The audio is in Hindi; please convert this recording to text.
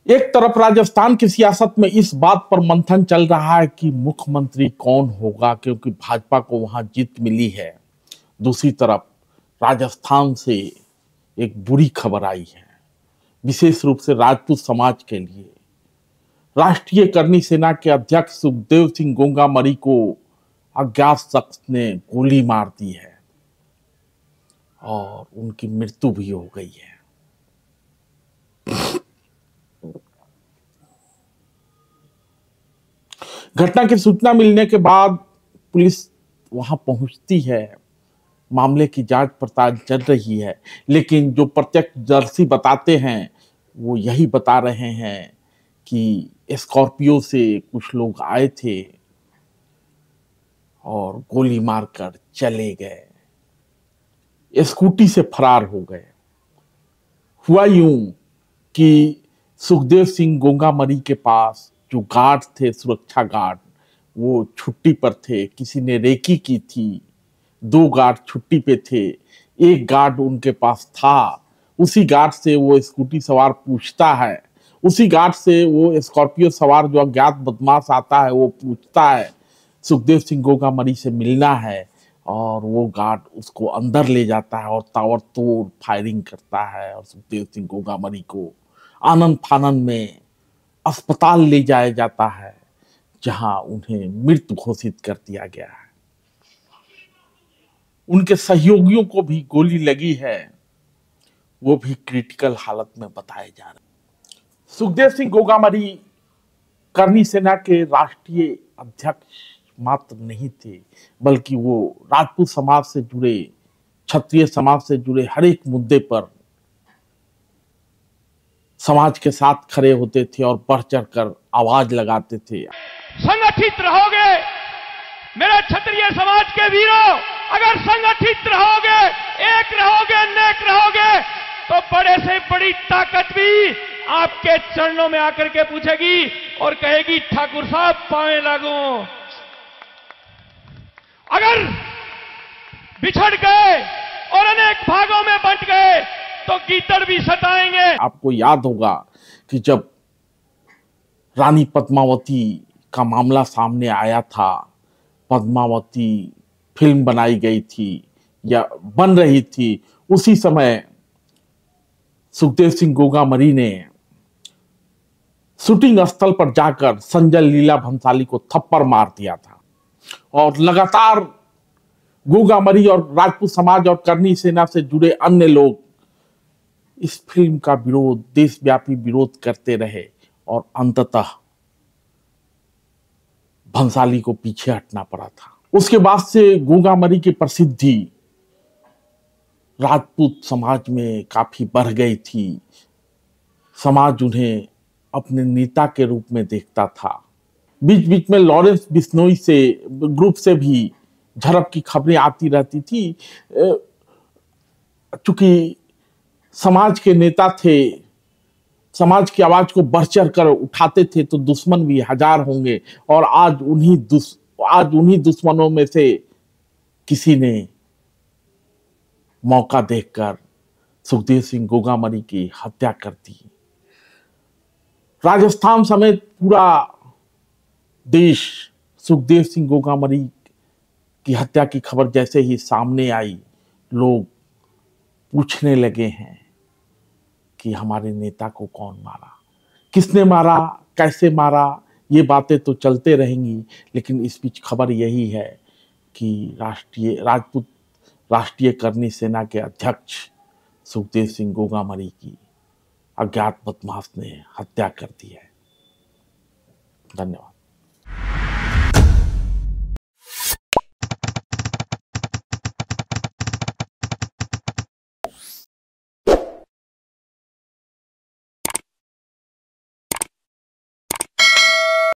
एक तरफ राजस्थान की सियासत में इस बात पर मंथन चल रहा है कि मुख्यमंत्री कौन होगा, क्योंकि भाजपा को वहां जीत मिली है। दूसरी तरफ राजस्थान से एक बुरी खबर आई है, विशेष रूप से राजपूत समाज के लिए। राष्ट्रीय करनी सेना के अध्यक्ष सुखदेव सिंह गोंगामरी को अज्ञात शख्स ने गोली मार दी है और उनकी मृत्यु भी हो गई है। घटना की सूचना मिलने के बाद पुलिस वहां पहुंचती है, मामले की जांच पड़ताल चल रही है, लेकिन जो प्रत्यक्षदर्शी बताते हैं वो यही बता रहे हैं कि स्कॉर्पियो से कुछ लोग आए थे और गोली मारकर चले गए, स्कूटी से फरार हो गए। हुआ यूं कि सुखदेव सिंह गोंगामरी के पास जो गार्ड थे, सुरक्षा गार्ड, वो छुट्टी पर थे, किसी ने रेकी की थी, 2 गार्ड छुट्टी पे थे, एक गार्ड उनके पास था। उसी गार्ड से वो स्कूटी सवार पूछता है, उसी गार्ड से वो स्कॉर्पियो सवार जो अज्ञात बदमाश आता है वो पूछता है सुखदेव सिंह गोंगामरी से मिलना है, और वो गार्ड उसको अंदर ले जाता है और ताबड़तोड़ फायरिंग करता है और सुखदेव सिंह गोंगामरी को आनन फानन में अस्पताल ले जाया जाता है, जहां उन्हें मृत घोषित कर दिया गया है। उनके सहयोगियों को भी गोली लगी है, वो भी क्रिटिकल हालत में बताए जा रहे हैं। सुखदेव सिंह गोंगामरी करनी सेना के राष्ट्रीय अध्यक्ष मात्र नहीं थे, बल्कि वो राजपूत समाज से जुड़े, क्षत्रिय समाज से जुड़े हर एक मुद्दे पर समाज के साथ खड़े होते थे और बढ़ चढ़कर आवाज लगाते थे। संगठित रहोगे मेरे क्षत्रिय समाज के वीरों, अगर संगठित रहोगे, एक रहोगे, नेक रहोगे, तो बड़े से बड़ी ताकत भी आपके चरणों में आकर के पूछेगी और कहेगी ठाकुर साहब पांव लागू। अगर बिछड़ गए और अनेक भागों में बंट गए तो गीदड़ भी सताएंगे। आपको याद होगा कि जब रानी पद्मावती का मामला सामने आया था, पद्मावती फिल्म बनाई गई थी या बन रही थी, उसी समय सुखदेव सिंह गोंगामरी ने शूटिंग स्थल पर जाकर संजय लीला भंसाली को थप्पड़ मार दिया था। और लगातार गोंगामरी और राजपूत समाज और करनी सेना से जुड़े अन्य लोग इस फिल्म का विरोध, देशव्यापी विरोध करते रहे और अंततः भंसाली को पीछे हटना पड़ा था। उसके बाद से गोंगामरी की प्रसिद्धि राजपूत समाज में काफी बढ़ गई थी। समाज उन्हें अपने नेता के रूप में देखता था। बीच बीच में लॉरेंस बिश्नोई से ग्रुप से भी झड़प की खबरें आती रहती थी। चूंकि समाज के नेता थे, समाज की आवाज को बढ़ चढ़ कर उठाते थे, तो दुश्मन भी हजार होंगे। और आज उन्हीं दुश्मनों में से किसी ने मौका देखकर सुखदेव सिंह गोंगामरी की हत्या कर दी। राजस्थान समेत पूरा देश सुखदेव सिंह गोंगामरी की हत्या की खबर जैसे ही सामने आई, लोग पूछने लगे हैं कि हमारे नेता को कौन मारा, किसने मारा, कैसे मारा। ये बातें तो चलते रहेंगी, लेकिन इस बीच खबर यही है कि राष्ट्रीय करनी सेना के अध्यक्ष सुखदेव सिंह गोंगामरी की अज्ञात बदमाश ने हत्या कर दी है। धन्यवाद।